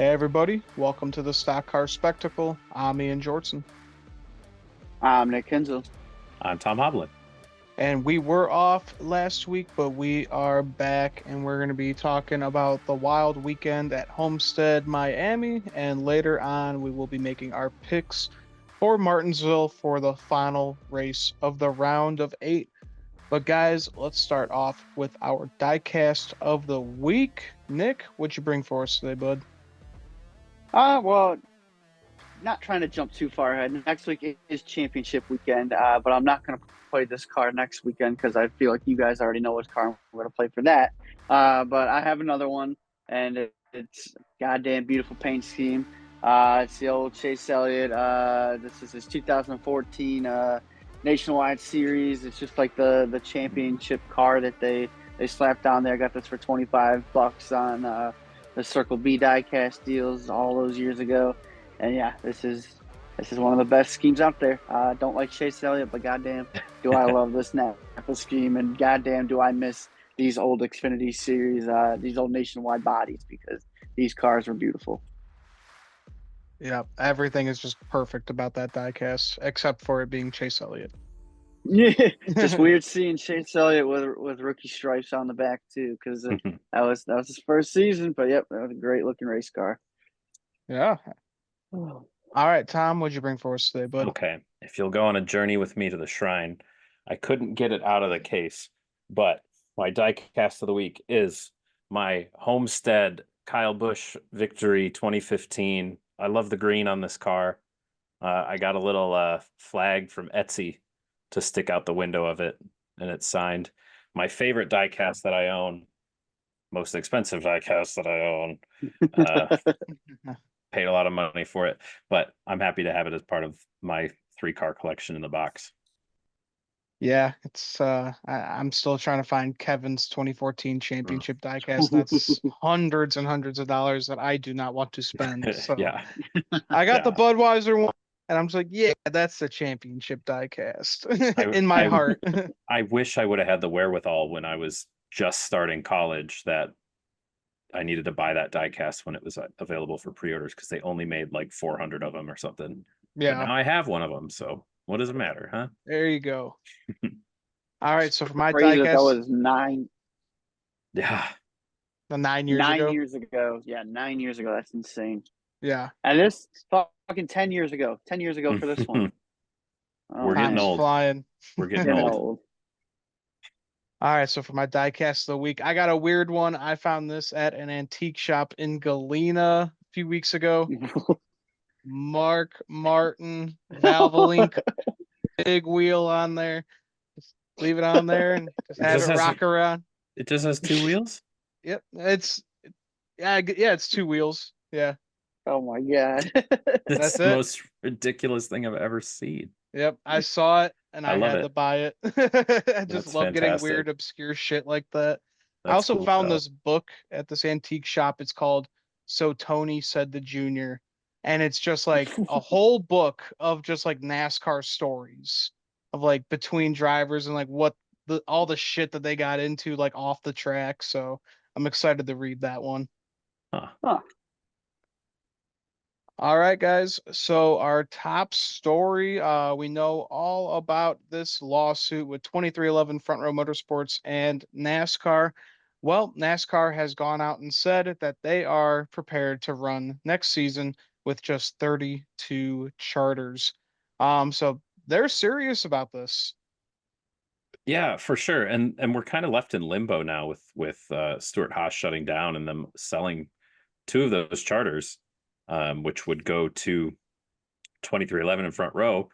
Hey everybody, welcome to the Stock Car Spectacle. I'm Ian Jortson. I'm Nick Kinzel. I'm Tom Hoblin. And we were off last week, but we are back and we're going to be talking about the wild weekend at Homestead, Miami. And later on, we will be making our picks for Martinsville for the final race of the round of 8. But guys, let's start off with our diecast of the week. Nick, what'd you bring for us today, bud? Well, not trying to jump too far ahead. Next week is championship weekend, but I'm not going to play this car next weekend because I feel like you guys already know what car I'm going to play for that. But I have another one, and it's goddamn beautiful paint scheme. It's the old Chase Elliott. This is his 2014 Nationwide Series. It's just like the championship car that they slapped on there. I got this for $25 on the Circle B diecast deals all those years ago. And yeah, this is one of the best schemes out there. Don't like Chase Elliott, but goddamn, do I love this Napa scheme, and goddamn, do I miss these old Xfinity series, these old nationwide bodies, because these cars were beautiful. Yeah, everything is just perfect about that diecast, except for it being Chase Elliott. Yeah, just weird seeing Chase Elliott with rookie stripes on the back too, because that was his first season. But yep, that was a great looking race car. Yeah. All right, Tom, what'd you bring for us today, bud? Okay, if you'll go on a journey with me to the shrine, I couldn't get it out of the case, but my diecast of the week is my Homestead Kyle Busch Victory 2015. I love the green on this car. I got a little flag from Etsy to stick out the window of it, and it's signed. My favorite diecast that I own, most expensive diecast that I own. Uh, Paid a lot of money for it, but I'm happy to have it as part of my 3-car collection in the box. Yeah, it's I'm still trying to find Kevin's 2014 championship diecast. That's hundreds and hundreds of dollars that I do not want to spend. So Yeah, I got the yeah. Budweiser one, and I'm just like, yeah, that's the championship diecast I in my I heart. I wish I would have had the wherewithal when I was just starting college that I needed to buy that diecast when it was available for pre-orders because they only made like 400 of them or something. But Yeah, now I have one of them, so what does it matter, huh? there you go. All right, so for my Crazy that diecast, was nine Yeah. the 9 years nine ago. years ago. Yeah, 9 years ago. That's insane. Yeah, And this fucking 10 years ago. 10 years ago for this one. Oh We're getting time's man, old. flying. We're getting getting old. old. All right, so for my diecast of the week, I got a weird one. I found this at an antique shop in Galena a few weeks ago. Mark Martin Valvoline big wheel on there. Just leave it on there and just It have it just has rock around. it just has two wheels. Yep, yeah, it's two wheels. Yeah, Oh my god. That's that's the it. most ridiculous thing I've ever seen. Yep, I saw it and I I love had to it. buy it. I just That's love getting fantastic. weird, obscure shit like that. I That's also cool found stuff. this book at this antique shop. It's called So Tony Said the Junior. And it's just like a whole book of just like NASCAR stories of like between drivers and like what the all the shit that they got into like off the track. So I'm excited to read that one. Huh. Huh. All right, guys. So our top story, we know all about this lawsuit with 2311 Front Row Motorsports and NASCAR. Well, NASCAR has gone out and said that they are prepared to run next season with just 32 charters. So they're serious about this. Yeah, for sure. And we're kind of left in limbo now with Stuart Haas shutting down and them selling two of those charters, which would go to 2311 in Front Row,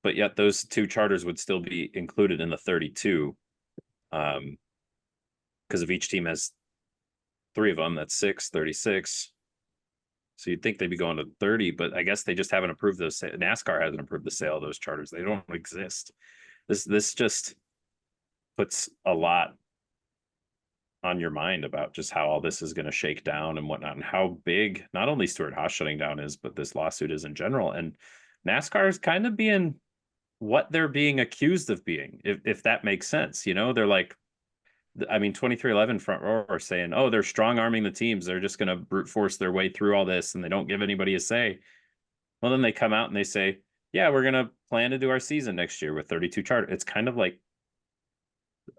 but yet those two charters would still be included in the 32, because if each team has three of them, that's 36. So you'd think they'd be going to 30, but I guess they just haven't approved those. NASCAR hasn't approved the sale of those charters. They don't exist. This just puts a lot on your mind about just how all this is going to shake down and whatnot, and how big not only Stuart Haas shutting down is, but this lawsuit is in general. And NASCAR is kind of being what they're being accused of being, if that makes sense. You know, they're like I mean, 2311 front row are saying, oh, they're strong arming the teams. They're just going to brute force their way through all this and they don't give anybody a say. Well, then they come out and they say, yeah, we're going to plan to do our season next year with 32 charter. It's kind of like,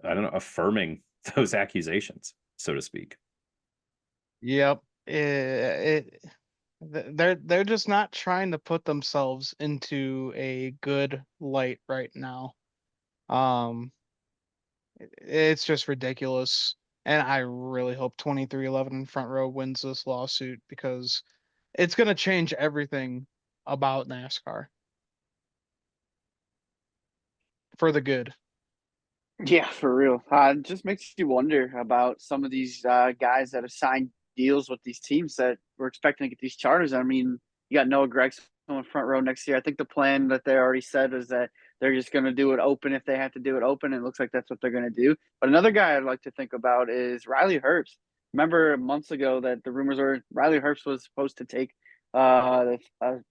I don't know, affirming those accusations, so to speak. Yep. They're just not trying to put themselves into a good light right now. Um, it's just ridiculous. And I really hope 2311 front row wins this lawsuit because it's going to change everything about NASCAR for the good. Yeah, for real. It just makes you wonder about some of these guys that have signed deals with these teams that we're expecting to get these charters. I mean, you got Noah Gregson on front row next year. I think the plan that they already said is that they're just going to do it open if they have to do it open. And it looks like that's what they're going to do. But another guy I'd like to think about is Riley Herbst. Remember months ago that the rumors were Riley Herbst was supposed to take a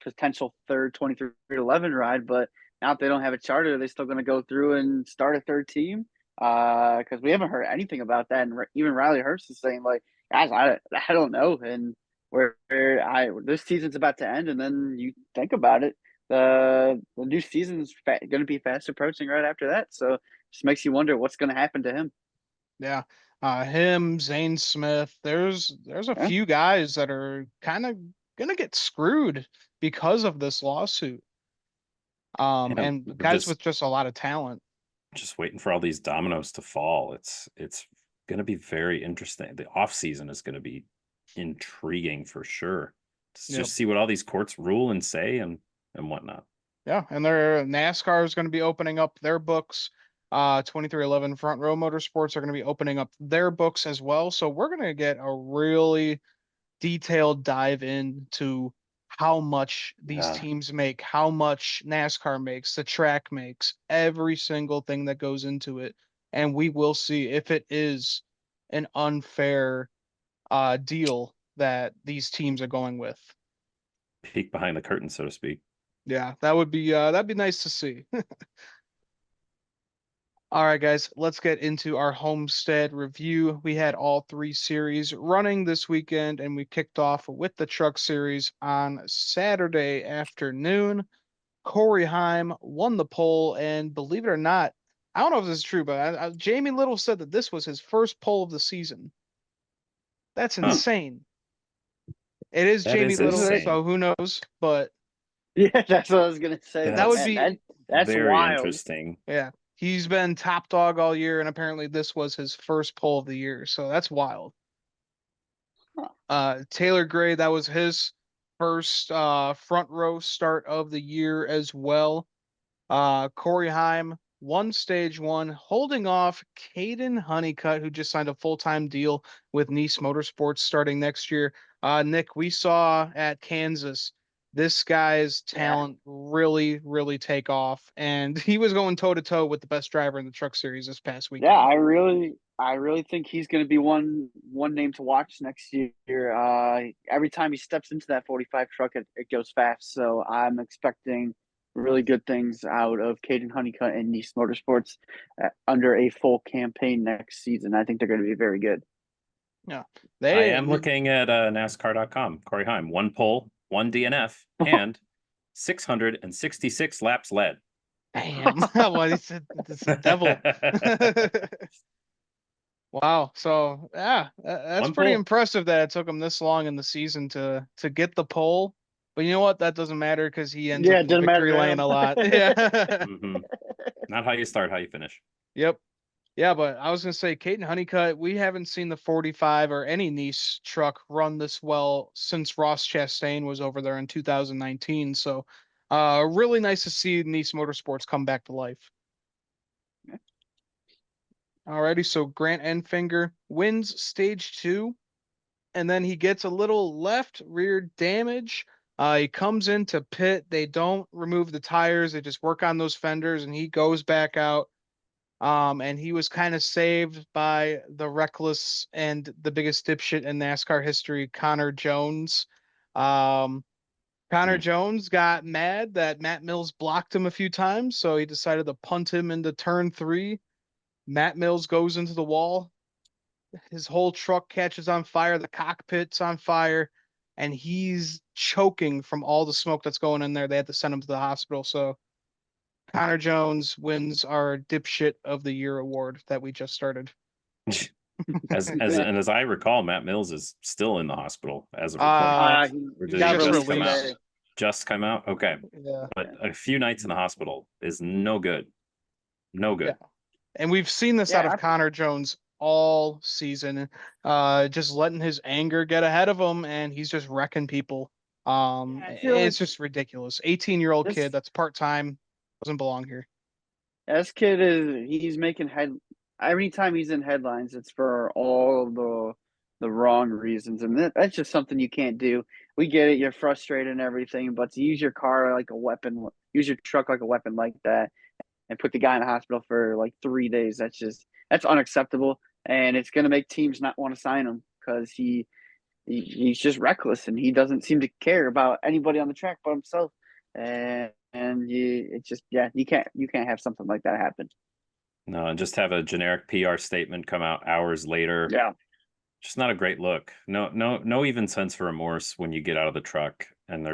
potential third 2311 ride, but now if they don't have a charter, they're still going to go through and start a third team because we haven't heard anything about that. And even Riley Herbst is saying like, guys, I don't know. And this season's about to end, and then you think about it, the new season's going to be fast approaching right after that. So it just makes you wonder what's going to happen to him. Yeah. Him, Zane Smith, there's a Yeah. few guys that are kind of gonna get screwed because of this lawsuit. And And we're guys with just a lot of talent. just waiting for all these dominoes to fall. It's going to be very interesting. The off season is going to be intriguing for sure. To Yep. just see what all these courts rule and say and whatnot. Yeah, and their NASCAR is going to be opening up their books. 2311 Front Row Motorsports are going to be opening up their books as well. So we're going to get a really detailed dive into how much these Yeah. teams make, how much NASCAR makes, the track makes, every single thing that goes into it. And we will see if it is an unfair deal that these teams are going with. Peek behind the curtain, so to speak. Yeah, that'd be nice to see. All right, guys, let's get into our Homestead review. We had all three series running this weekend, and we kicked off with the Truck Series on Saturday afternoon. Corey Heim won the pole, and believe it or not, I don't know if this is true, but Jamie Little said that this was his first pole of the season. That's Huh. insane. It is That Jamie is Little, insane. so who knows? But Yeah, that's what I was gonna say. that But would That's man, be, that's very wild. interesting. yeah. He's been top dog all year, and apparently this was his first pole of the year, so that's wild. Taylor Gray, that was his first front row start of the year as well. Corey Heim won stage one, holding off Caden Honeycutt, who just signed a full-time deal with Nice Motorsports starting next year. Nick, we saw at Kansas this guy's Yeah. talent really, really take off, and he was going toe-to-toe with the best driver in the Truck Series this past Yeah, weekend. I really think he's going to be one name to watch next year. Every time he steps into that 45 truck, it goes fast. So I'm expecting really good things out of Caden Honeycutt and Nice Motorsports under a full campaign next season. I think they're going to be very good. Yeah, I am looking at NASCAR.com. Corey Heim, one pole, one DNF, and 666 laps led. Damn. Well, he said it's the devil. Wow. So yeah, that's One pretty pole. impressive that it took him this long in the season to get the pole. But you know what? That doesn't matter because he ends Yeah, up it in didn't matter victory to lane him. a lot. Yeah. Mm-hmm. Not how you start, how you finish. Yep. Yeah, but I was gonna say Caden Honeycutt, we haven't seen the 45 or any Nice truck run this well since Ross Chastain was over there in 2019. So really nice to see Nice Motorsports come back to life. Alrighty, so Grant Enfinger wins stage two, and then he gets a little left rear damage. He comes into pit. They don't remove the tires. They just work on those fenders, and he goes back out. And he was kind of saved by the reckless and the biggest dipshit in NASCAR history, Connor Jones. Um, Connor Mm. Jones got mad that Matt Mills blocked him a few times, so he decided to punt him into turn three. Matt Mills goes into the wall, his whole truck catches on fire, the cockpit's on fire, and he's choking from all the smoke that's going in there. They had to send him to the hospital. So Connor Jones wins our dipshit of the year award that we just started. As I recall, Matt Mills is still in the hospital as of recording. He Or did got he just released come out? today. Just come out? Okay. Yeah. But a few nights in the hospital is no good. No good. Yeah. And we've seen this out of Connor Jones all season, just letting his anger get ahead of him, and he's just wrecking people. It's just ridiculous. 18-year-old kid that's part-time doesn't belong here. This kid he's making every time he's in headlines, it's for all the wrong reasons, and that's just something you can't do. We get it, you're frustrated and everything, but to use your car like a weapon, use your truck like a weapon like that, and put the guy in the hospital for like 3 days, that's unacceptable, and it's gonna make teams not want to sign him because he's just reckless and he doesn't seem to care about anybody on the track but himself. It's just you can't have something like that happen. No, and just have a generic PR statement come out hours later. Yeah. Just not a great look. No even sense for remorse when you get out of the truck and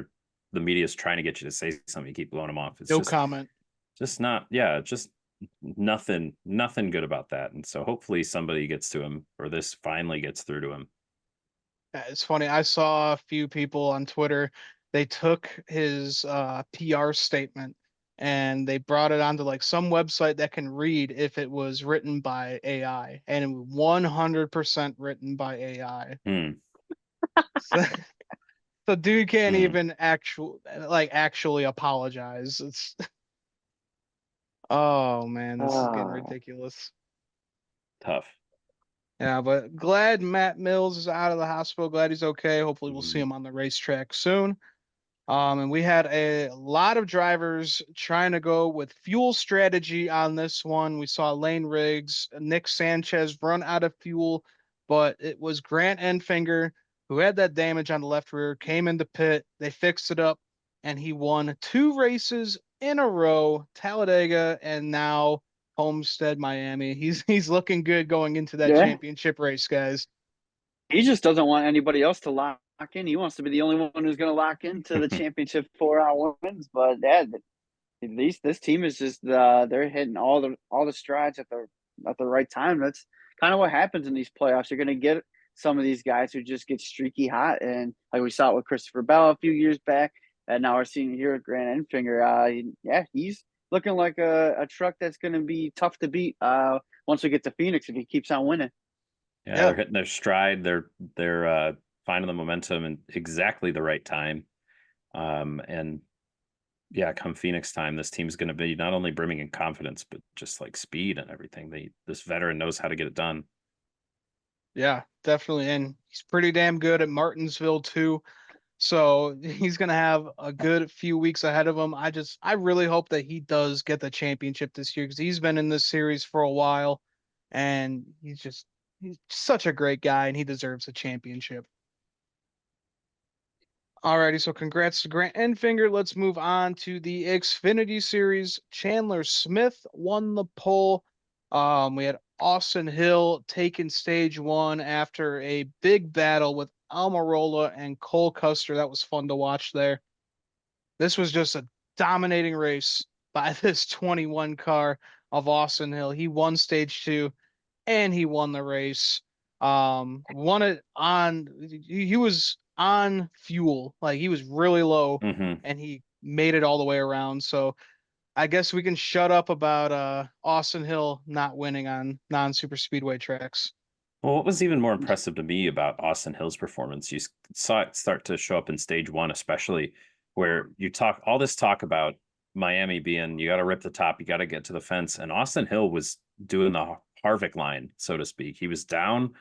the media's trying to get you to say something. You keep blowing them off. It's no comment. Just not, just nothing good about that. And so hopefully somebody gets to him, or this finally gets through to him. It's funny. I saw a few people on Twitter. They took his PR statement and they brought it onto like some website that can read if it was written by AI, and it was 100% written by AI. So dude can't even actually apologize. It's oh man, this is getting ridiculous. Tough. Yeah, but glad Matt Mills is out of the hospital. Glad he's okay. Hopefully we'll see him on the racetrack soon. And we had a lot of drivers trying to go with fuel strategy on this one. We saw Lane Riggs, Nick Sanchez run out of fuel, but it was Grant Enfinger who had that damage on the left rear, came into pit. They fixed it up, and he won 2 races in a row, Talladega and now Homestead, Miami. He's looking good going into that championship race, guys. He just doesn't want anybody else to lock in. He wants to be the only one who's going to lock into the championship 4-hour wins. But at least this team is just they're hitting all the strides at the right time. That's kind of what happens in these playoffs. You're going to get some of these guys who just get streaky hot, and like we saw it with Christopher Bell a few years back, and now we're seeing it here with Grant Enfinger. He's looking like a truck that's going to be tough to beat once we get to Phoenix if he keeps on winning. Yeah, they're hitting their stride. They're finding the momentum in exactly the right time. And yeah, come Phoenix time, this team's going to be not only brimming in confidence, but just like speed and everything. This veteran knows how to get it done. Yeah, definitely. And he's pretty damn good at Martinsville too. So he's going to have a good few weeks ahead of him. I really hope that he does get the championship this year because he's been in this series for a while and he's such a great guy and he deserves a championship. Alrighty, so congrats to Grant Enfinger. Let's move on to the Xfinity Series. Chandler Smith won the pole. We had Austin Hill taking stage 1 after a big battle with Almirola and Cole Custer. That was fun to watch there. This was just a dominating race by this 21 car of Austin Hill. He won stage 2 and he won the race. Won it on he was on fuel, like he was really low and he made it all the way around. So I guess we can shut up about Austin Hill not winning on non-super speedway tracks. Well, what was even more impressive to me about Austin Hill's performance, you saw it start to show up in stage 1, especially where you talk all this talk about Miami being, you got to rip the top, you got to get to the fence. And Austin Hill was doing the Harvick line, so to speak. He was down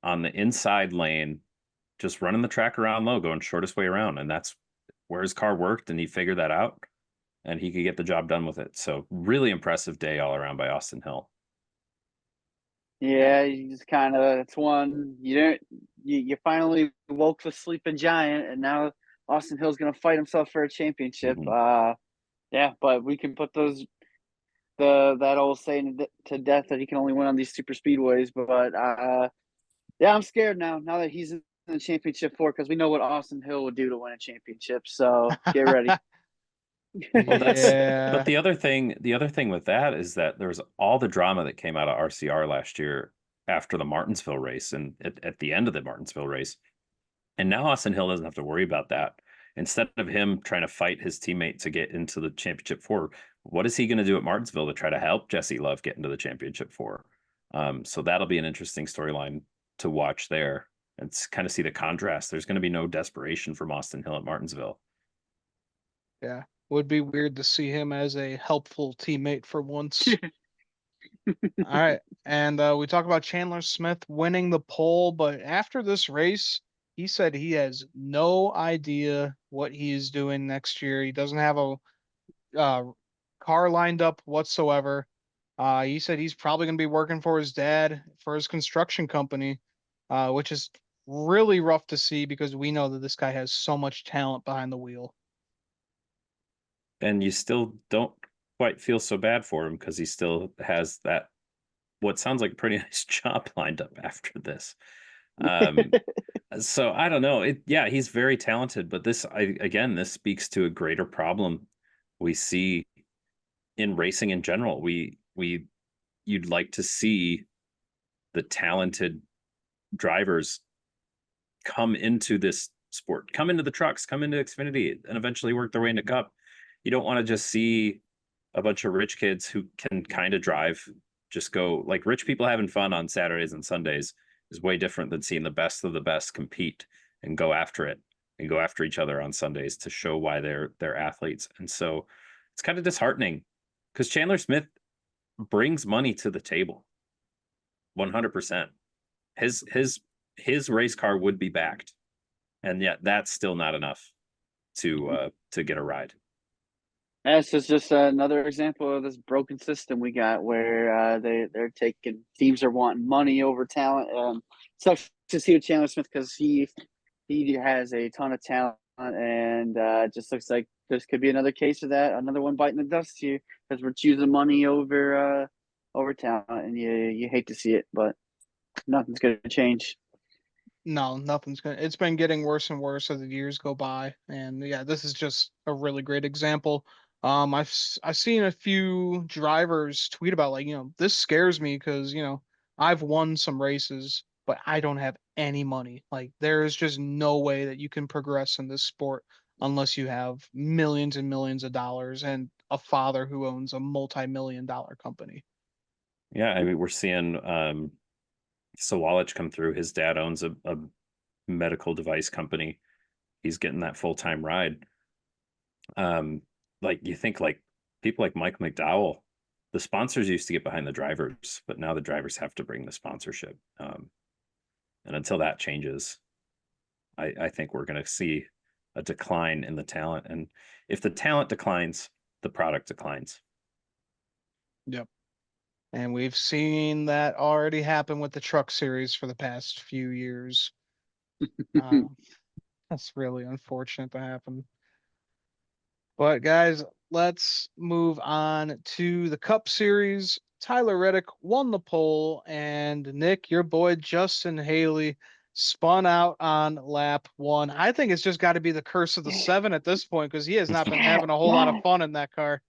on the inside lane, just running the track around low, going shortest way around. And that's where his car worked. And he figured that out and he could get the job done with it. So really impressive day all around by Austin Hill. Yeah, you just kind of, it's one, you finally woke the sleeping giant, and now Austin Hill's going to fight himself for a championship. Yeah, but we can put that old saying to death that he can only win on these super speedways. But Yeah, I'm scared now that he's in the championship four because we know what Austin Hill would do to win a championship. So get ready. Well, but Yeah. the other thing with that is that there's all the drama that came out of RCR last year after the Martinsville race and at the end of the Martinsville race. And now Austin Hill doesn't have to worry about that. Instead of him trying to fight his teammate to get into the championship four, what is he going to do at Martinsville to try to help Jesse Love get into the championship four? So that'll be an interesting storyline to watch there and kind of see the contrast. There's going to be no desperation from Austin Hill at Martinsville. Yeah. Would be weird to see him as a helpful teammate for once. All right. And we talk about Chandler Smith winning the pole, but after this race, he said he has no idea what he is doing next year. He doesn't have a uh, car lined up whatsoever. He said he's probably going to be working for his dad for his construction company, which is really rough to see because we know that this guy has so much talent behind the wheel. And you still don't quite feel so bad for him because he still has that what sounds like a pretty nice job lined up after this. So I don't know. Yeah, he's very talented, but again, this speaks to a greater problem we see in racing in general. You'd like to see the talented drivers come into this sport, come into the trucks, come into Xfinity, and eventually work their way into Cup. You don't want to just see a bunch of rich kids who can kind of drive, just go like rich people having fun on Saturdays and Sundays is way different than seeing the best of the best compete and go after it and go after each other on Sundays to show why they're athletes. And so it's kind of disheartening because Chandler Smith brings money to the table 100%. His race car would be backed, and yet that's still not enough to get a ride. This is just another example of this broken system we got where they're taking teams are wanting money over talent. Sucks to see with Chandler Smith because he has a ton of talent and it just looks like this could be another case of that, another one biting the dust here because we're choosing money over talent, and you hate to see it, but nothing's gonna change. No, nothing's gonna. It's been getting worse and worse as the years go by, and yeah, this is just a really great example. I've seen a few drivers tweet about like this scares me because I've won some races, but I don't have any money. Like there is just no way that you can progress in this sport unless you have millions and millions of dollars and a father who owns a multi-million-dollar company. Yeah, I mean we're seeing Sawalich come through. His dad owns a medical device company. He's getting that full-time ride. Like you think like people like Mike McDowell, the sponsors used to get behind the drivers, but now the drivers have to bring the sponsorship. And until that changes, I think we're going to see a decline in the talent. And if the talent declines, the product declines. Yep. And we've seen that already happen with the truck series for the past few years. Uh, that's really unfortunate to happen. But guys, let's move on to the Cup Series. Tyler Reddick won the pole, and Nick, your boy Justin Haley spun out on lap one. I think it's just got to be the curse of the seven at this point because he has not been Yeah, having a whole lot of yeah. fun in that car.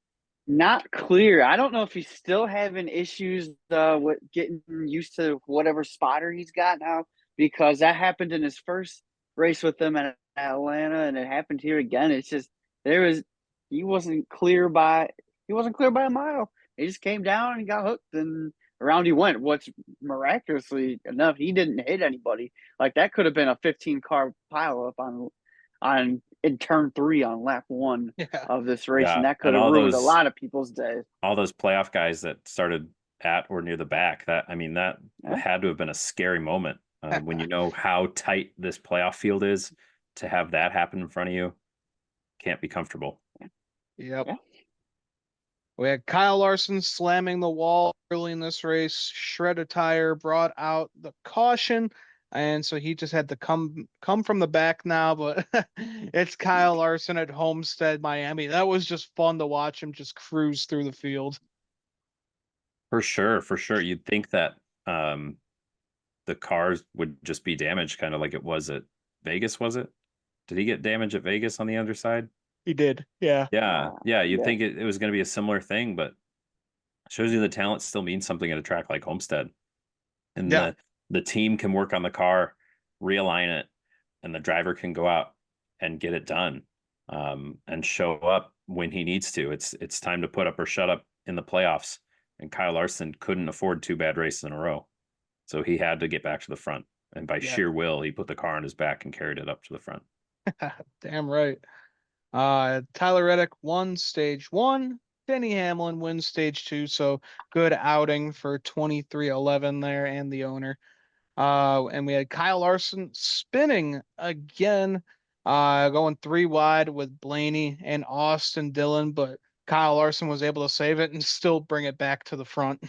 Not clear. I don't know if he's still having issues with getting used to whatever spotter he's got now, because that happened in his first race with them at Atlanta, and it happened here again. It's just there was he wasn't clear by a mile. He just came down and got hooked, and around he went. What's miraculously enough, he didn't hit anybody. Like that could have been a 15 car pileup on in turn three on lap one Yeah. of this race, and Yeah, that could and have ruined a lot of people's day. all those playoff guys that started at or near the back. That I mean, that Yeah. had to have been a scary moment when you know how tight this playoff field is. To have that happen in front of you can't be comfortable. Yep. Yeah. We had Kyle Larson slamming the wall early in this race. Shredder tire brought out the caution, and so he just had to come from the back now. But it's Kyle Larson at Homestead, Miami. That was just fun to watch him just cruise through the field. For sure, for sure. You'd think that the cars would just be damaged, kind of like it was at Vegas, was it? Did he get damage at Vegas on the underside? He did. Yeah. Yeah, yeah. You'd Yeah. think it was going to be a similar thing, but shows you the talent still means something at a track like Homestead, and Yeah. the team can work on the car, realign it, and the driver can go out and get it done, and show up when he needs to. It's time to put up or shut up in the playoffs, and Kyle Larson couldn't afford 2 bad races in a row, so he had to get back to the front, and by Yeah. sheer will, he put the car on his back and carried it up to the front. Damn right. Tyler Reddick won stage 1. Denny Hamlin wins stage 2. So good outing for 2311 there and the owner. And we had Kyle Larson spinning again, going 3 wide with Blaney and Austin Dillon, but Kyle Larson was able to save it and still bring it back to the front.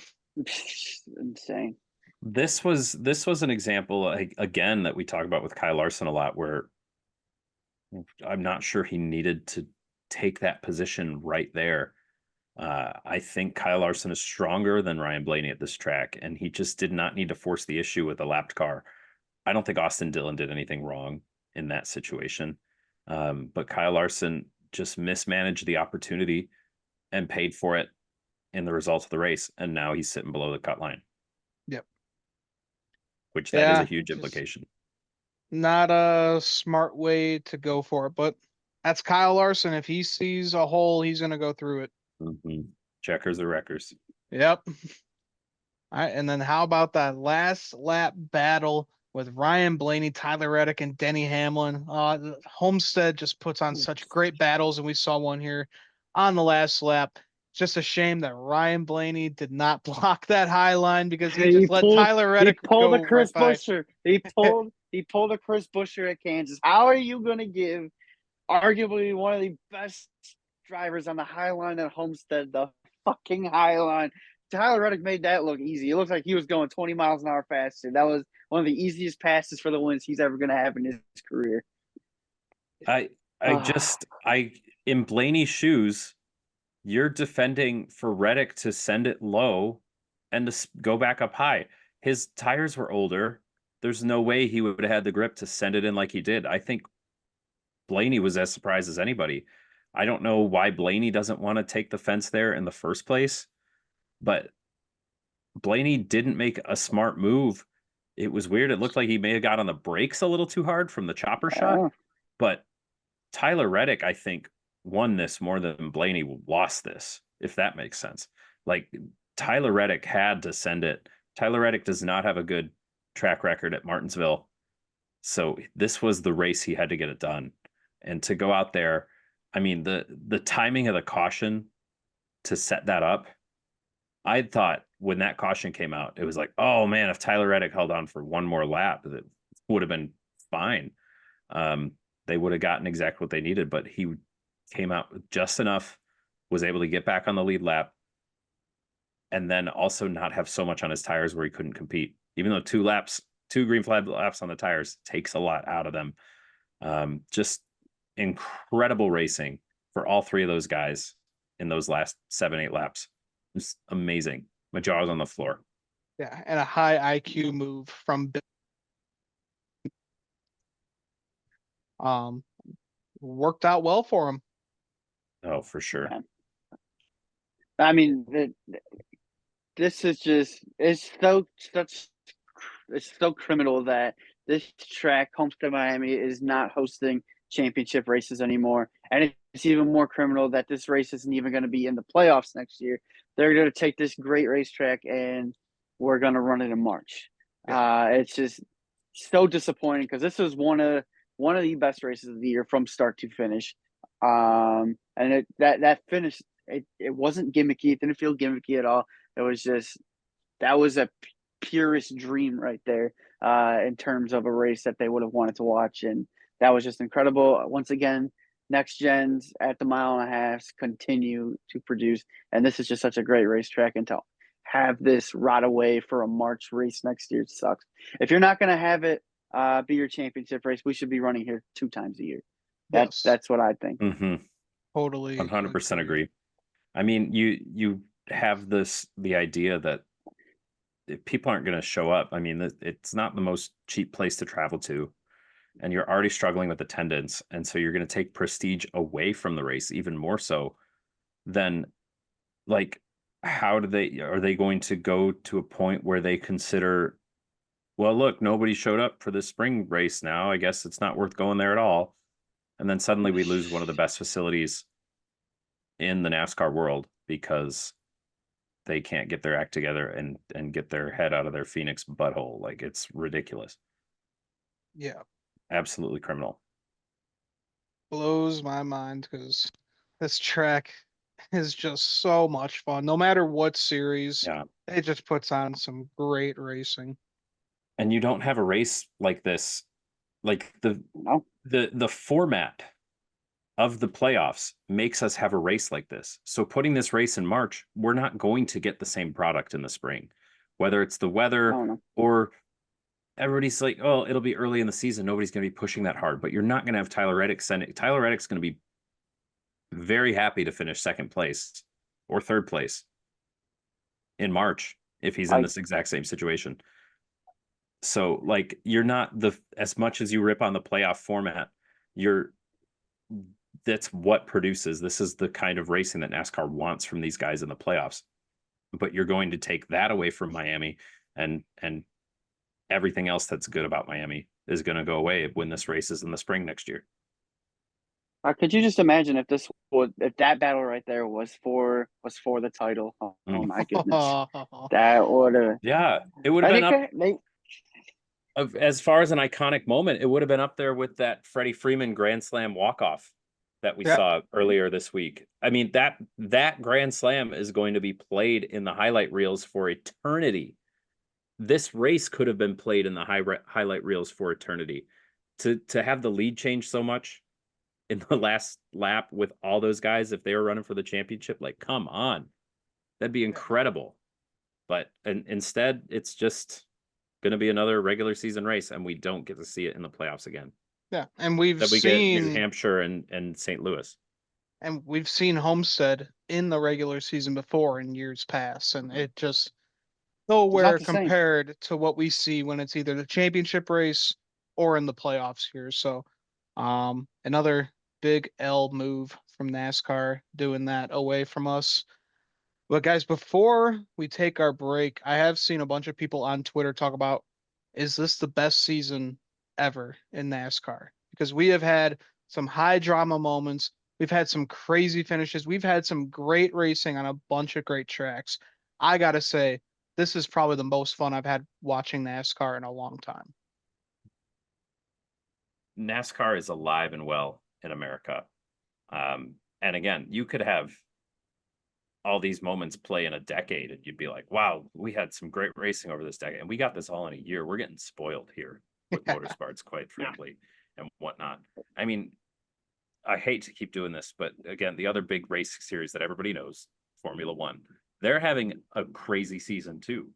Insane. This was an example, again, that we talk about with Kyle Larson a lot, where I'm not sure he needed to take that position right there. I think Kyle Larson is stronger than Ryan Blaney at this track, and he just did not need to force the issue with a lapped car. I don't think Austin Dillon did anything wrong in that situation, but Kyle Larson just mismanaged the opportunity and paid for it in the results of the race, and now he's sitting below the cut line. Yep. Which that is a Yeah, huge just implication. not a smart way to go for it, but that's Kyle Larson. If he sees a hole, he's going to go through it. Mm-hmm. Checkers or wreckers. Yep. All right, and then how about that last lap battle with Ryan Blaney, Tyler Reddick, and Denny Hamlin? Homestead just puts on such great battles, and we saw one here on the last lap. Just a shame that Ryan Blaney did not block that high line because he just let Tyler Reddick He pulled go a Chris right by. Buescher. He pulled a Chris Buescher at Kansas. How are you going to give arguably one of the best drivers on the high line at Homestead the fucking high line? Tyler Reddick made that look easy. It looked like he was going 20 miles an hour faster. That was one of the easiest passes for the wins he's ever going to have in his career. I in Blaney's shoes, you're defending for Reddick to send it low and to go back up high. His tires were older. There's no way he would have had the grip to send it in like he did. I think Blaney was as surprised as anybody. I don't know why Blaney doesn't want to take the fence there in the first place, but Blaney didn't make a smart move. It was weird. It looked like he may have got on the brakes a little too hard from the chopper shot, but Tyler Reddick, I think, won this more than Blaney lost this, if that makes sense. Like, Tyler Reddick had to send it. Tyler Reddick does not have a good track record at Martinsville, so this was the race he had to get it done. And to go out there, I mean, the timing of the caution to set that up, I thought when that caution came out, it was like, oh man, if Tyler Reddick held on for one more lap, that would have been fine. They would have gotten exactly what they needed, but he came out with just enough, was able to get back on the lead lap, and then also not have so much on his tires where he couldn't compete. Even though 2 green flag laps on the tires takes a lot out of them. Just incredible racing for all 3 of those guys in those last 7-8 laps. It's amazing. My jaw was on the floor. Yeah, and a high IQ move from Bill. Worked out well for him. Oh, for sure. Yeah. I mean, this is just it's so criminal that this track, Homestead, Miami, is not hosting championship races anymore, and it's even more criminal that this race isn't even going to be in the playoffs next year. They're going to take this great racetrack and we're going to run it in March. Yeah. It's just so disappointing because this was one of the best races of the year from start to finish. And that finish, it wasn't gimmicky. It didn't feel gimmicky at all. It was just, that was a purest dream right there, in terms of a race that they would have wanted to watch. And that was just incredible. Once again, next gens at the 1.5 miles continue to produce. And this is just such a great racetrack. And to have this right away for a March race next year sucks. If you're not going to have it be your championship race, we should be running here 2 times a year. That's what I think. Mm-hmm. Totally 100% agree. I mean, you have the idea that people aren't going to show up. I mean, it's not the most cheap place to travel to, and you're already struggling with attendance, and so you're going to take prestige away from the race even more so. Then, like, how are they going to go to a point where they consider, well, look, nobody showed up for this spring race now. I guess it's not worth going there at all. And then suddenly we lose one of the best facilities in the NASCAR world because they can't get their act together and get their head out of their Phoenix butthole. Like, it's ridiculous. Yeah, Absolutely criminal. blows my mind because this track is just so much fun. No matter what series, Yeah. it just puts on some great racing. And you don't have a race like this, like No, the format of the playoffs makes us have a race like this. So putting this race in March, we're not going to get the same product in the spring, whether it's the I weather don't know. or everybody's like, oh, it'll be early in the season. Nobody's going to be pushing that hard, but you're not going to have Tyler Reddick sending. Tyler Reddick's going to be very happy to finish second place or third place in March if he's in Like this exact same situation. So, like, you're not as much as you rip on the playoff format, you're that's what produces. This is the kind of racing that NASCAR wants from these guys in the playoffs. But you're going to take that away from Miami, and everything else that's good about Miami is going to go away when this race is in the spring next year. could you just imagine if that battle right there was for the title? Oh, my goodness, that would have. Yeah, it would have been up as far as an iconic moment. It would have been up there with that Freddie Freeman Grand Slam walk-off that we Yeah. saw earlier this week. I mean, that Grand Slam is going to be played in the highlight reels for eternity. This race could have been played in the highlight reels for eternity. To have the lead change so much in the last lap with all those guys, if they were running for the championship, like, come on, that'd be incredible. But instead, it's just going to be another regular season race, and we don't get to see it in the playoffs again. Yeah, and we've That we get New seen Hampshire and St. Louis. Homestead in the regular season before in years past, and it just It's not nowhere the same. compared to what we see when it's either the championship race or in the playoffs here. So, another big L move from NASCAR doing that away from us. But guys, before we take our break, I have seen a bunch of people on Twitter talk about, is this the best season ever in NASCAR? Because we have had some high drama moments. We've had some crazy finishes. We've had some great racing on a bunch of great tracks. I gotta say, this is probably the most fun I've had watching NASCAR in a long time. NASCAR is alive and well in America. And again, you could have all these moments play in a decade and you'd be like, wow, we had some great racing over this decade and we got this all in a year. We're getting spoiled here with motorsports, quite frankly, and whatnot. I mean, I hate to keep doing this, but again, the other big race series that everybody knows, Formula One, they're having a crazy season too.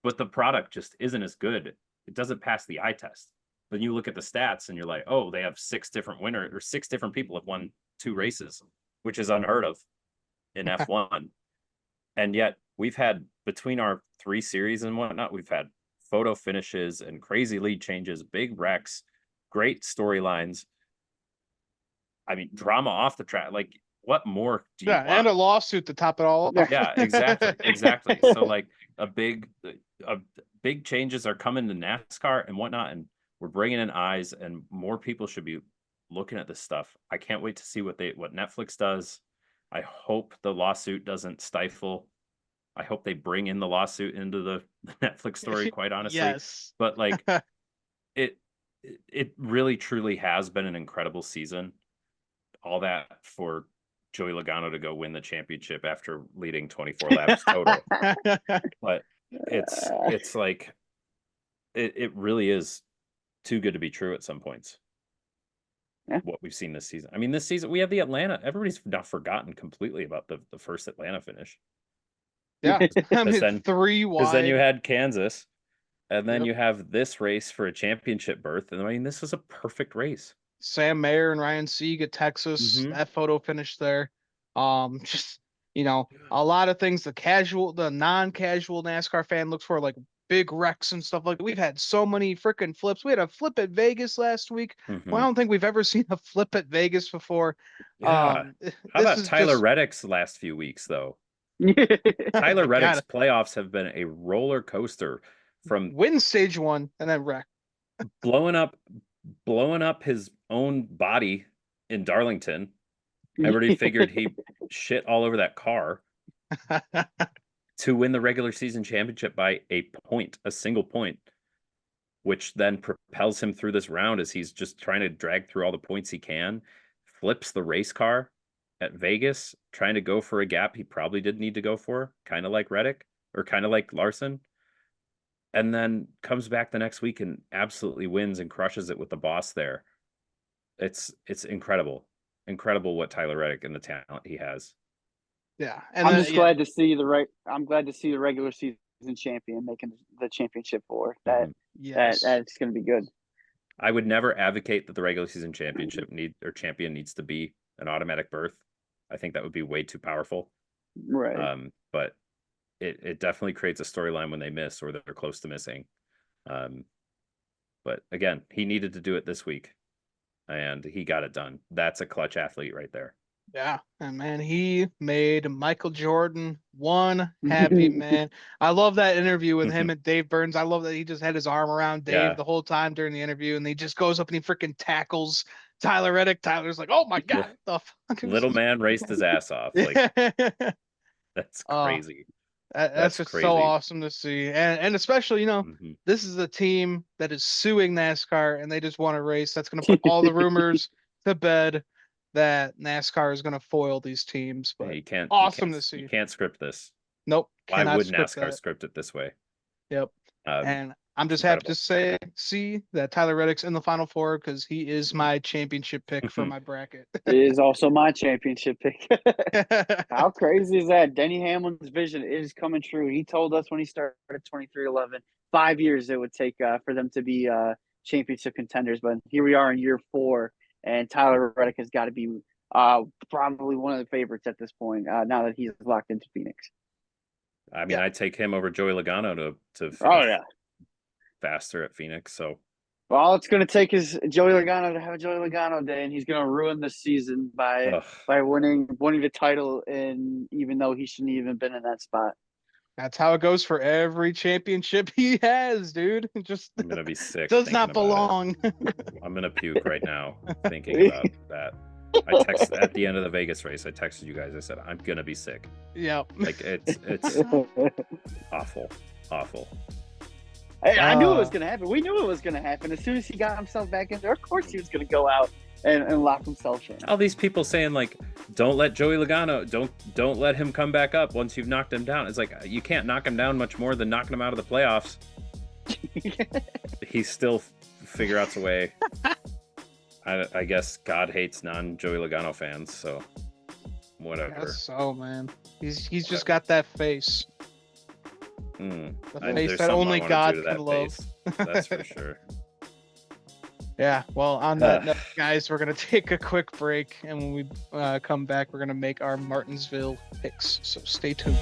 But the product just isn't as good. It doesn't pass the eye test. Then you look at the stats and you're like, oh, they have 6 different winners, or 6 different people have won 2 races, which is unheard of in F1. And yet we've had, between our 3 series and whatnot, we've had photo finishes and crazy lead changes, big wrecks, great storylines. I mean, drama off the track. Like, what more do you want? And a lawsuit to top it all up. Yeah, exactly. So, like, big changes are coming to NASCAR and whatnot, and we're bringing in eyes, and more people should be looking at this stuff. I can't wait to see what Netflix does. I hope the lawsuit doesn't stifle. I hope they bring in the lawsuit into the Netflix story, quite honestly. Yes. But like, it really truly has been an incredible season. All that for Joey Logano to go win the championship after leading 24 laps total. But it's like, it really is too good to be true at some points. Yeah. What we've seen this season. I mean, this season we have the Atlanta. Everybody's not forgotten completely about the first Atlanta finish. Yeah, I mean, then, 3 wide. Because then you had Kansas, and then Yep. you have this race for a championship berth. And I mean, this was a perfect race. Sam Mayer and Ryan Sieg at Texas. Mhm. That photo finish there. Just a lot of things the non-casual NASCAR fan looks for, like big wrecks and stuff like that. We've had so many freaking flips. We had a flip at Vegas last week. Well, I don't think we've ever seen a flip at Vegas before. Yeah. How This about is Tyler just, Reddick's last few weeks, though? oh Tyler my Reddick's God, playoffs have been a roller coaster from win stage 1 and then wreck. blowing up his own body in Darlington. Everybody figured he shit all over that car to win the regular season championship by a single point, which then propels him through this round as he's just trying to drag through all the points he can, flips the race car at Vegas, trying to go for a gap he probably didn't need to go for, kind of like Reddick or kind of like Larson, and then comes back the next week and absolutely wins and crushes it with the boss there. It's incredible. Incredible what Tyler Reddick and the talent he has. Yeah, and I'm then, just glad to see I'm glad to see the regular season champion making the championship for that. yes. That's going to be good. I would never advocate that the regular season champion needs to be an automatic berth. I think that would be way too powerful. Right. But it definitely creates a storyline when they miss or they're close to missing. But again, he needed to do it this week, and he got it done. That's a clutch athlete right there. Yeah, and man, he made Michael Jordan one happy man. I love that interview with him and Dave Burns. I love that he just had his arm around Dave the whole time during the interview, and he just goes up and he freaking tackles Tyler Reddick. Tyler's like, "Oh my God, the fuck?" Little man raced his ass off. Like, that's crazy. That's just crazy. so awesome to see, and especially this is a team that is suing NASCAR, and they just want to race. That's going to put all the rumors to bed that NASCAR is going to foil these teams. But to see. You can't script this. Nope. Why would NASCAR script it this way? Yep. And I'm just happy to see that Tyler Reddick's in the Final Four because he is my championship pick for my bracket. He is also my championship pick. How crazy is that? Denny Hamlin's vision is coming true. He told us when he started 23XI, 5 years it would take for them to be championship contenders. But here we are in year 4, and Tyler Reddick has got to be probably one of the favorites at this point now that he's locked into Phoenix. I mean, I'd take him over Joey Logano to finish faster at Phoenix. So, all it's going to take is Joey Logano to have a Joey Logano day, and he's going to ruin the season by winning the title, and even though he shouldn't even been in that spot. That's how it goes for every championship he has, dude. Just I'm gonna be sick. Does not belong. I'm gonna puke right now thinking about that. I texted at the end of the Vegas race. I texted you guys. I said I'm gonna be sick. Yeah. Like it's awful. I knew it was gonna happen. We knew it was gonna happen. As soon as he got himself back in there, of course he was gonna go out and lock himself in. All these people saying like, don't let Joey Logano, don't let him come back up once you've knocked him down. It's like you can't knock him down much more than knocking him out of the playoffs. He still figure out a way. I guess God hates non-Joey Logano fans, so whatever. That's so, man. He's just got that face. The face that only God can love. That's for sure. Yeah, well, on that note, guys, we're going to take a quick break, and when we come back, we're going to make our Martinsville picks, so stay tuned.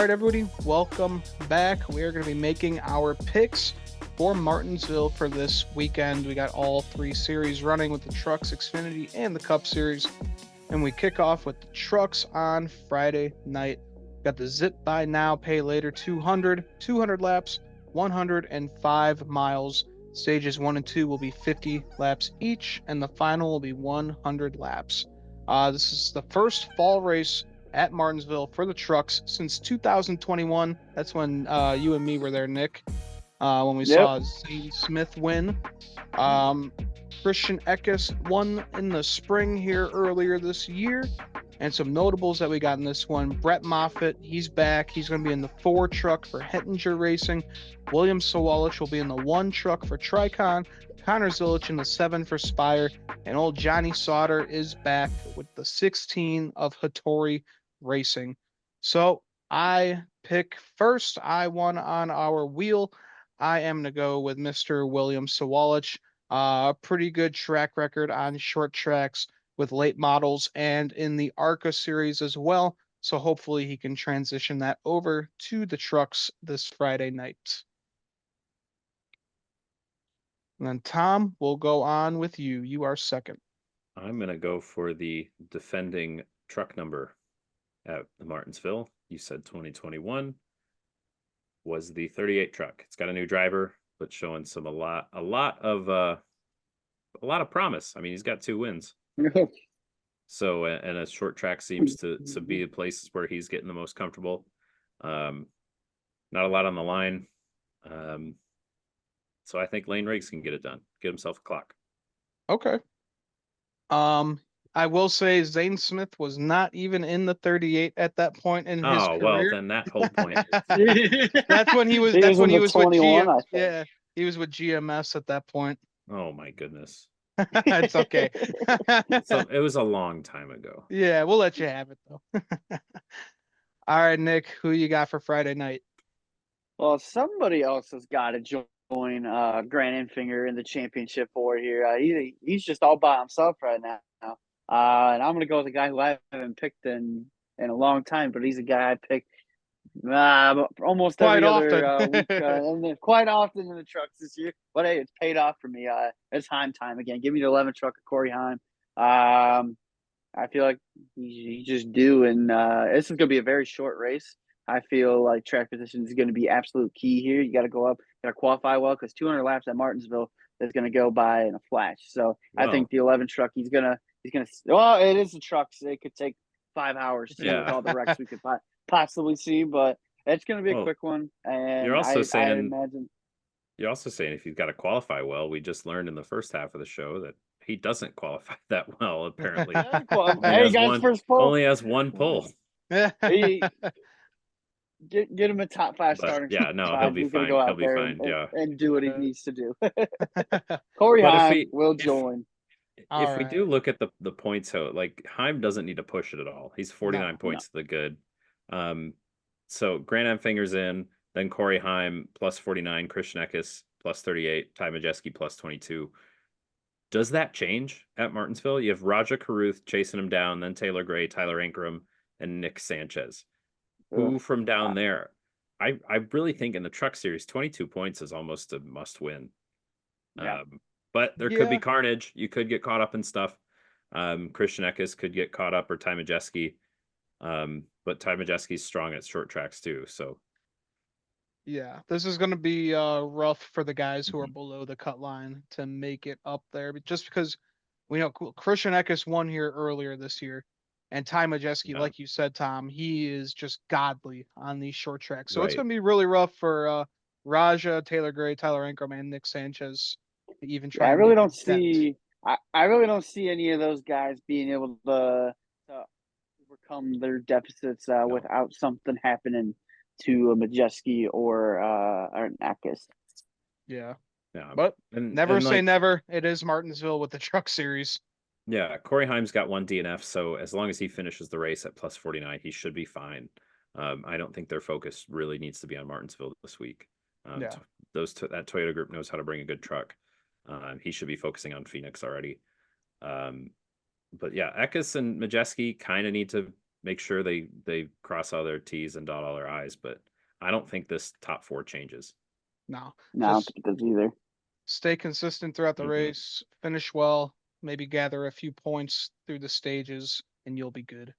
Everybody, welcome back. We are going to be making our picks for Martinsville for this weekend. We got all 3 series running with the Trucks, Xfinity, and the Cup Series. And we kick off with the Trucks on Friday night. Got the Zip By Now, Pay Later 200 laps, 105 miles. Stages 1 and 2 will be 50 laps each, and the final will be 100 laps. This is the first fall race at Martinsville for the Trucks since 2021. That's when you and me were there, Nick, when we saw Zane Smith win. Christian Eckes won in the spring here earlier this year. And some notables that we got in this one: Brett Moffitt, he's back. He's going to be in the 4 truck for Hettinger Racing. William Sawalich will be in the 1 truck for Tricon. Connor Zilich in the 7 for Spire. And old Johnny Sauter is back with the 16 of Hattori Racing. So I pick first. I won on our wheel. I am going to go with Mr. William Sawalich. Pretty good track record on short tracks with late models and in the ARCA series as well. So hopefully he can transition that over to the trucks this Friday night. And then Tom, we'll go on with you. You are second. I'm going to go for the defending truck number at the Martinsville. You said 2021 was the 38 truck. It's got a new driver, but showing a lot of promise. I mean, he's got 2 wins. So, and a short track seems to be the places where he's getting the most comfortable. Not a lot on the line. So I think Lane Riggs can get it done. Get himself a clock. Okay. I will say Zane Smith was not even in the 38 at that point in his career. Well, then that whole point. That's when he was. He That's was when in he the was with 21, GM. I think. Yeah, he was with GMS at that point. Oh my goodness. It's okay. So it was a long time ago. Yeah, we'll let you have it though. All right, Nick, who you got for Friday night? Well, somebody else has got to join Grant Enfinger in the championship war here. He's just all by himself right now. And I'm going to go with a guy who I haven't picked in a long time, but he's a guy I picked almost Quite every other often. week, and then quite often in the trucks this year. But hey, it's paid off for me. It's Heim time again. Give me the 11 truck of Corey Heim. I feel like he's just due, and this is going to be a very short race. I feel like track position is going to be absolute key here. You got to go up, got to qualify well, because 200 laps at Martinsville is going to go by in a flash. So I think the 11 truck, he's gonna. Well, it is a truck, so it could take 5 hours to with all the wrecks we could possibly see, but it's going to be a quick one. And you're also I imagine. You're also saying if he's got to qualify well, we just learned in the first half of the show that he doesn't qualify that well, apparently. Hey, guys, first pull. Only has 1 pull. Get him a top 5 starting. Yeah, no, he'll be fine. He'll be fine. And do what he needs to do. Corey Heim will join. If we do look at the points, like Heim doesn't need to push it at all. He's 49 points to the good. So Grant Enfinger's in, then Corey Heim plus 49, Christian Eckes plus 38, Ty Majeski plus 22. Does that change at Martinsville? You have Raja Caruth chasing him down, then Taylor Gray, Tyler Ankrum, and Nick Sanchez. Who from down there? I really think in the truck series, 22 points is almost a must win. Yeah. But there could be carnage. You could get caught up in stuff. Christian Eckes could get caught up, or Ty Majeski. But Ty Majeski's strong at short tracks too. So yeah, this is going to be rough for the guys who are below the cut line to make it up there. But just because we know Christian Eckes won here earlier this year, and Ty Majeski, like you said, Tom, he is just godly on these short tracks. So it's going to be really rough for Raja, Taylor Gray, Tyler Ankrum, and Nick Sanchez to even try. I really don't see. I really don't see any of those guys being able to overcome their deficits without something happening to a Majeski or an Eckes. Yeah. Yeah. But never say never. It is Martinsville with the truck series. Yeah, Corey Heim's got 1 DNF, so as long as he finishes the race at plus 49, he should be fine. I don't think their focus really needs to be on Martinsville this week. That Toyota group knows how to bring a good truck. He should be focusing on Phoenix already. But yeah, Eckes and Majeski kind of need to make sure they cross all their T's and dot all their I's, but I don't think this top 4 changes. No, I don't think it does either. Stay consistent throughout the race, finish well, maybe gather a few points through the stages, and you'll be good.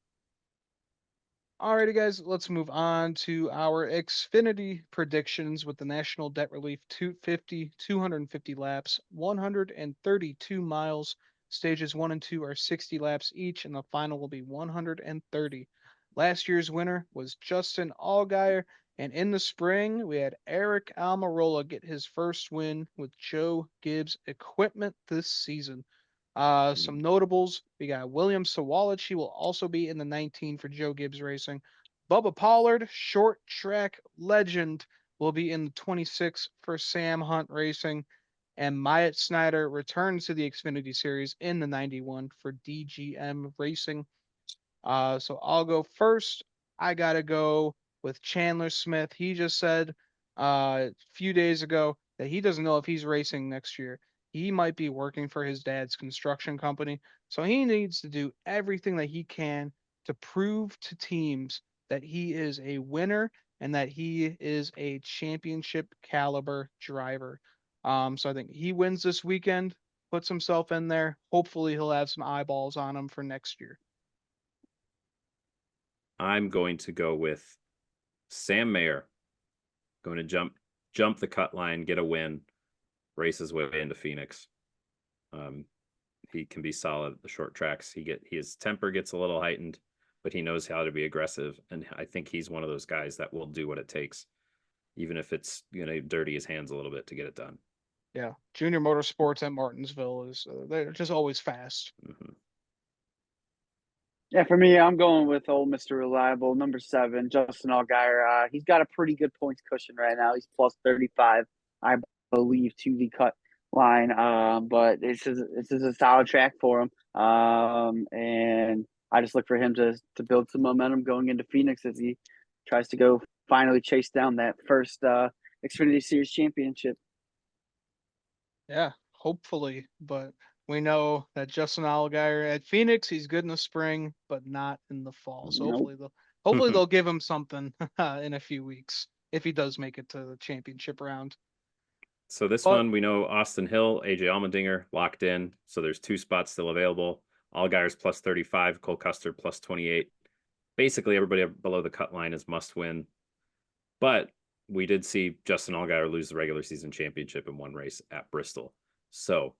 Alrighty, guys, let's move on to our Xfinity predictions with the National Debt Relief 250, 250 laps, 132 miles. Stages 1 and 2 are 60 laps each, and the final will be 130. Last year's winner was Justin Allgaier, And in the spring, we had Eric Almirola get his first win with Joe Gibbs equipment this season. Some notables, we got William Sawalich. He will also be in the 19 for Joe Gibbs Racing. Bubba Pollard, short track legend, will be in the 26 for Sam Hunt Racing. And Myatt Snyder returns to the Xfinity Series in the 91 for DGM Racing. So I'll go first. I gotta go with Chandler Smith. He just said a few days ago that he doesn't know if he's racing next year. He might be working for his dad's construction company, so he needs to do everything that he can to prove to teams that he is a winner and that he is a championship caliber driver. So I think he wins this weekend, puts himself in there. Hopefully, he'll have some eyeballs on him for next year. I'm going to go with Sam Mayer. Going to jump the cut line, get a win, race his way into Phoenix. He can be solid at the short tracks. His temper gets a little heightened, but he knows how to be aggressive, and I think he's one of those guys that will do what it takes, even if it's dirty his hands a little bit to get it done. Yeah, Junior Motorsports at Martinsville is they're just always fast. Mm-hmm. Yeah, for me, I'm going with old Mr. Reliable, number 7, Justin Allgaier. He's got a pretty good points cushion right now. He's plus 35, I believe, to the cut line. But this is a solid track for him. And I just look for him to build some momentum going into Phoenix as he tries to go finally chase down that first Xfinity Series championship. Yeah, hopefully, but we know that Justin Allgaier at Phoenix, he's good in the spring, but not in the fall. So Nope. hopefully they'll give him something in a few weeks if he does make it to the championship round. So this But one, we know Austin Hill, AJ Allmendinger locked in. So there's 2 spots still available. Allgaier's plus 35, Cole Custer plus 28. Basically, everybody below the cut line is must win. But we did see Justin Allgaier lose the regular season championship in one race at Bristol. So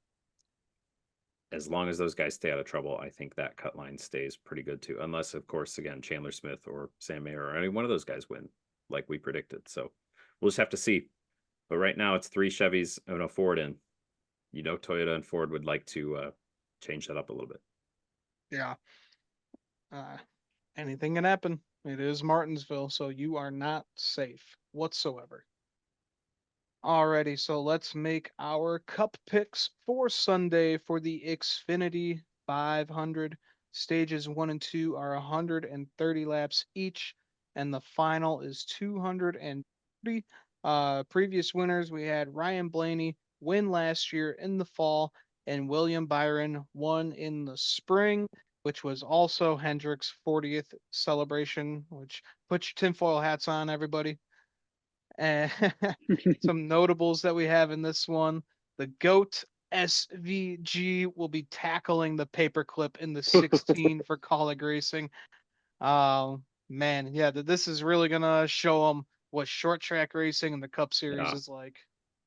as long as those guys stay out of trouble, I think that cut line stays pretty good too. Unless, of course, again, Chandler Smith or Sam Mayer or any one of those guys win, like we predicted. So we'll just have to see. But right now, it's 3 Chevys and a Ford in. Toyota and Ford would like to change that up a little bit. yeah, anything can happen. It is Martinsville, so you are not safe whatsoever. Alrighty, so let's make our cup picks for Sunday for the Xfinity 500. Stages 1 and 2 are 130 laps each, and the final is 230. Previous winners, we had Ryan Blaney win last year in the fall, and William Byron won in the spring, which was also Hendrick's 40th celebration, which put your tinfoil hats on, everybody. And some notables that we have in this one. The GOAT SVG will be tackling the paperclip in the 16 for Colleague Racing. Man, yeah, this is really gonna show them what short track racing and the Cup Series Yeah. is like.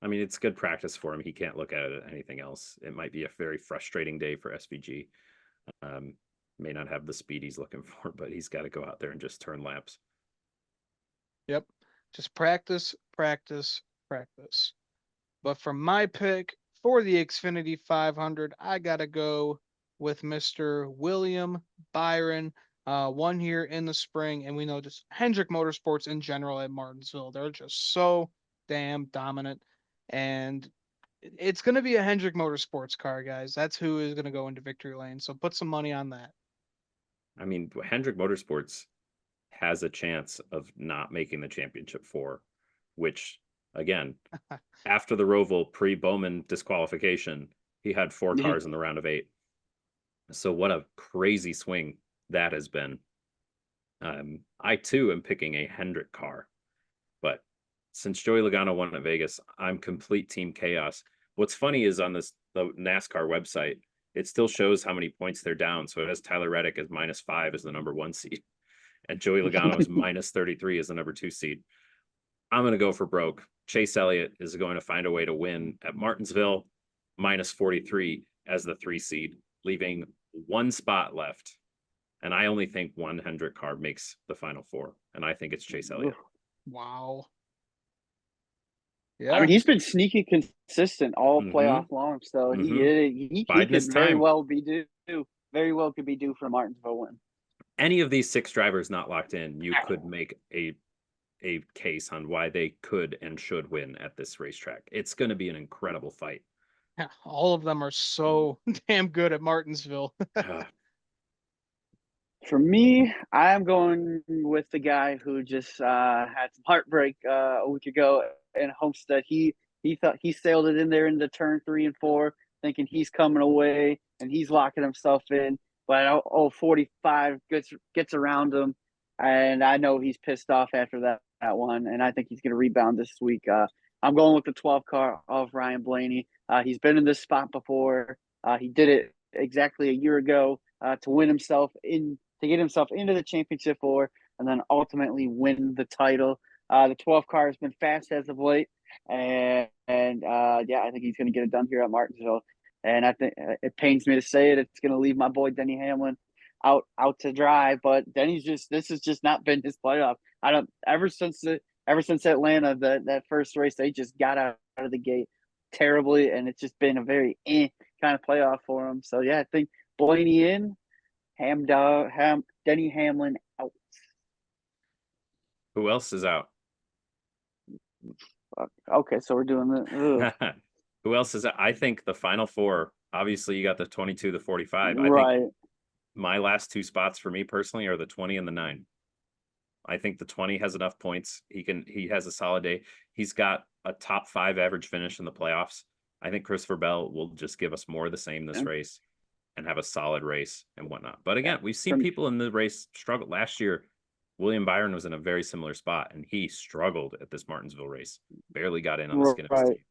I mean, it's good practice for him. He can't look at it anything else. It might be a very frustrating day for SVG. May not have the speed he's looking for, but he's got to go out there and just turn laps. Yep. Just practice, practice, practice. But for my pick for the Xfinity 500, I got to go with Mr. William Byron. One here in the spring, and we know just Hendrick Motorsports in general at Martinsville. They're just so damn dominant. And it's going to be a Hendrick Motorsports car, guys. That's who is going to go into victory lane. So put some money on that. I mean, Hendrick Motorsports has a chance of not making the championship 4, which, again, after the Roval pre-Bowman disqualification, he had 4 cars in the round of 8. So what a crazy swing that has been. I too am picking a Hendrick car, but since Joey Logano won at Vegas, I'm complete team chaos. What's funny is on the NASCAR website, it still shows how many points they're down. So it has Tyler Reddick as -5 as the number 1 seed, and Joey Logano is -33 as the number 2 seed. I'm going to go for broke. Chase Elliott is going to find a way to win at Martinsville, -43 as the 3 seed, leaving 1 spot left. And I only think one Hendrick car makes the final 4, and I think it's Chase Elliott. Wow. I mean, Yeah. he's been sneaky consistent all Mm-hmm. playoff long, so Mm-hmm. he Biding his could very time. well be due. Very well could be due for a Martinsville win. Any of these 6 drivers not locked in, you could make a case on why they could and should win at this racetrack. It's going to be an incredible fight. Yeah, all of them are so damn good at Martinsville. For me, I'm going with the guy who just had some heartbreak a week ago in Homestead. He thought he sailed it in there into turn 3 and 4, thinking he's coming away and he's locking himself in. But 45 gets around him, and I know he's pissed off after that one, and I think he's going to rebound this week. I'm going with the 12 car of Ryan Blaney. He's been in this spot before. He did it exactly a year ago to win himself in to get himself into the championship four and then ultimately win the title. The 12 car has been fast as of late, and yeah, I think he's going to get it done here at Martinsville. And I think it pains me to say it, it's going to leave my boy Denny Hamlin out to dry. But Denny's this has just not been his playoff. I don't ever since Atlanta that first race they just got out of the gate terribly, and it's just been a very kind of playoff for him. So yeah, I think Blaney in, Denny Hamlin out. Who else is out? Okay, so we're doing the Who else is out? I think the final 4, obviously you got the 22, the 45. I right. think my last 2 spots for me personally are the 20 and the 9. I think the 20 has enough points. He has a solid day. He's got a top 5 average finish in the playoffs. I think Christopher Bell will just give us more of the same this race and have a solid race and whatnot. But again, we've seen people in the race struggle. Last year, William Byron was in a very similar spot, and he struggled at this Martinsville race. Barely got in on the skin of his teeth.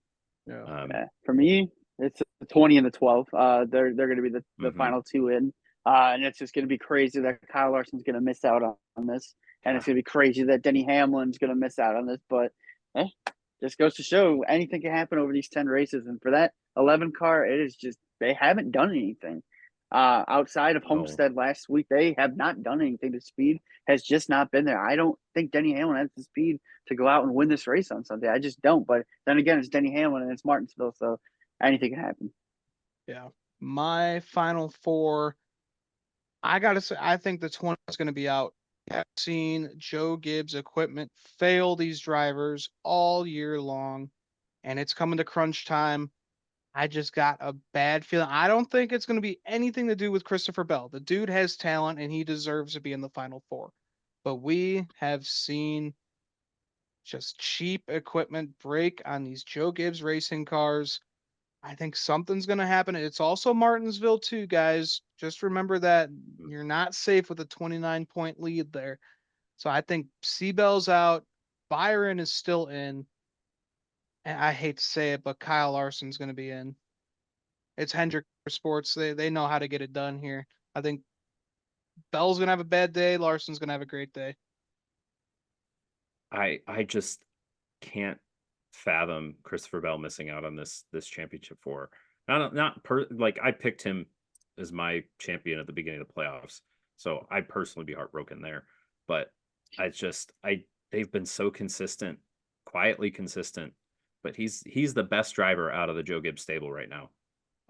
Yeah. For me, it's the 20 and the 12. They're going to be the final 2 in. And it's just going to be crazy that Kyle Larson's going to miss out on this. And it's going to be crazy that Denny Hamlin's going to miss out on this. But just goes to show anything can happen over these 10 races. And for that 11 car, it is just, they haven't done anything. Outside of Homestead last week, they have not done anything. The speed has just not been there. I don't think Denny Hamlin has the speed to go out and win this race on Sunday. I just don't. But then again, it's Denny Hamlin and it's Martinsville, so anything can happen. Yeah. My final 4, I gotta say, I think the 20 is going to be out. I've seen Joe Gibbs equipment fail these drivers all year long, and it's coming to crunch time. I just got a bad feeling. I don't think it's going to be anything to do with Christopher Bell. The dude has talent and he deserves to be in the final 4. But we have seen just cheap equipment break on these Joe Gibbs racing cars. I think something's going to happen. It's also Martinsville too, guys. Just remember that you're not safe with a 29-point lead there. So I think Seabell's out. Byron is still in. And I hate to say it, but Kyle Larson's going to be in. It's Hendrick Sports. They know how to get it done here. I think Bell's going to have a bad day. Larson's going to have a great day. I just can't fathom Christopher Bell missing out on this championship 4. Like I picked him as my champion at the beginning of the playoffs, so I'd personally be heartbroken there. But they've been so consistent, quietly consistent. But he's the best driver out of the Joe Gibbs stable right now,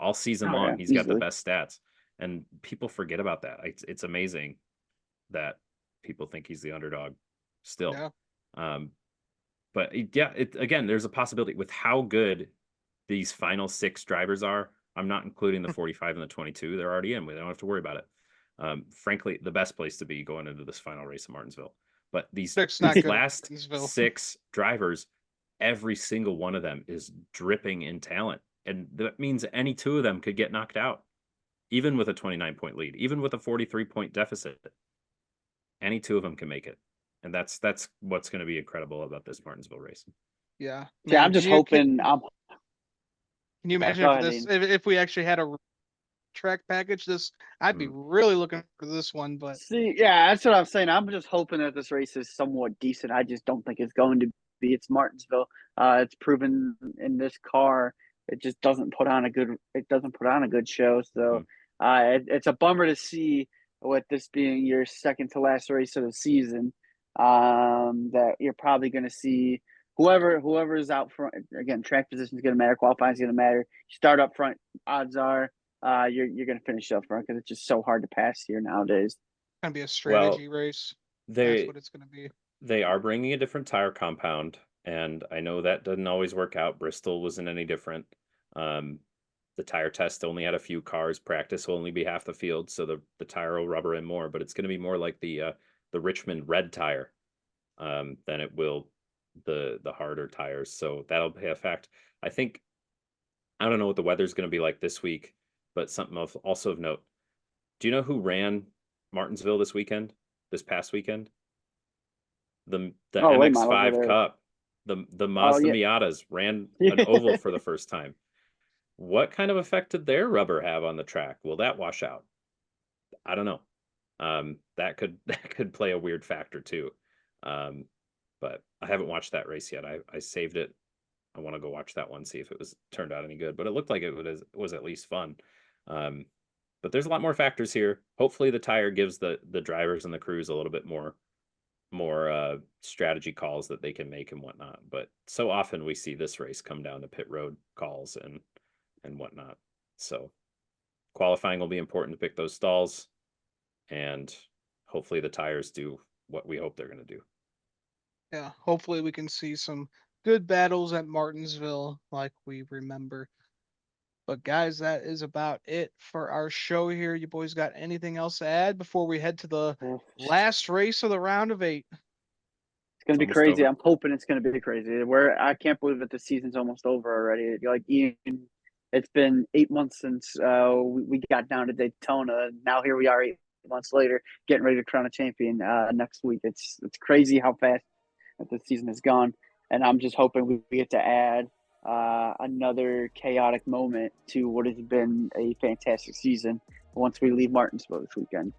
all season long. He's got the best stats, and people forget about that. It's amazing that people think he's the underdog still. Yeah. But yeah, again, there's a possibility with how good these final 6 drivers are. I'm not including the 45 and the 22. They're already in. We don't have to worry about it. Frankly, the best place to be going into this final race in Martinsville. But these last 6 drivers, every single one of them is dripping in talent. And that means any 2 of them could get knocked out, even with a 29-point lead, even with a 43-point deficit. Any 2 of them can make it. And that's what's going to be incredible about this Martinsville race. Yeah. Man, yeah, I'm just hoping. Can you imagine if we actually had a track package? I'd be really looking for this one. But see, yeah, that's what I'm saying. I'm just hoping that this race is somewhat decent. I just don't think it's going to be. It's Martinsville. It's proven in this car. It just doesn't put on a good. It doesn't put on a good show. So it's a bummer to see with this being your second to last race of the season. that you're probably going to see whoever is out front. Again, track position is going to matter. Qualifying is going to matter. Start up front. Odds are you're going to finish up front because it's just so hard to pass here nowadays. It's gonna be a Well, strategy race. That's they what it's gonna be. they are bringing a different tire compound, and I know that doesn't always work out. Bristol wasn't any different. The tire test only had a few cars. Practice will only be half the field, so the tire will rubber in more. But it's going to be more like the Richmond red tire than it will the harder tires. So that'll be a fact. I think I don't know what the weather's going to be like this week, but something also of note. Do you know who ran Martinsville this past weekend? The Late model over MX5 there. Cup, the Mazda yeah. Miatas ran an oval for the first time. What kind of effect did their rubber have on the track? Will that wash out? I don't know. That could play a weird factor too. But I haven't watched that race yet. I saved it. I want to go watch that one, see if it turned out any good. But it looked like it was at least fun. But there's a lot more factors here. Hopefully the tire gives the drivers and the crews a little bit more strategy calls that they can make and whatnot. But so often we see this race come down to pit road calls and whatnot. So qualifying will be important to pick those stalls, and hopefully the tires do what we hope they're going to do. Yeah, hopefully we can see some good battles at Martinsville like we remember. But guys, that is about it for our show here. You boys got anything else to add before we head to the last race of the round of 8? It's going to be almost crazy. over. I'm hoping it's going to be crazy. I can't believe that the season's almost over already. Like Ian, it's been 8 months since we got down to Daytona. Now here we are 8 months later, getting ready to crown a champion next week. It's crazy how fast that the season has gone, and I'm just hoping we get to add another chaotic moment to what has been a fantastic season once we leave Martinsville this weekend.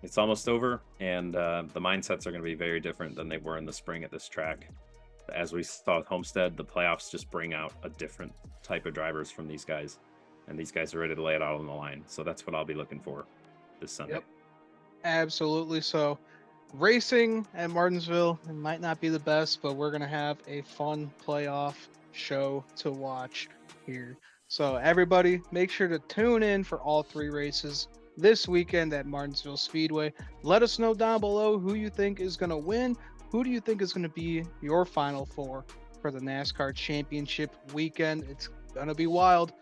It's almost over, and the mindsets are going to be very different than they were in the spring at this track. As we saw with Homestead, the playoffs just bring out a different type of drivers from these guys, and these guys are ready to lay it out on the line. So that's what I'll be looking for this Sunday. Yep. Absolutely. So racing at Martinsville, it might not be the best, but we're going to have a fun playoff show to watch here. So everybody, make sure to tune in for all 3 races this weekend at Martinsville Speedway. Let us know down below who you think is going to win. Who do you think is going to be your Final Four for the NASCAR Championship weekend? It's going to be wild.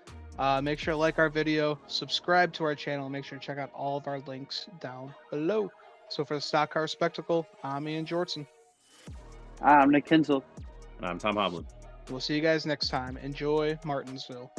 Make sure to like our video, subscribe to our channel, and make sure to check out all of our links down below. So for the Stock Car Spectacle, I'm Ian Jortson. I'm Nick Kinsel. And I'm Tom Hovland. We'll see you guys next time. Enjoy Martinsville.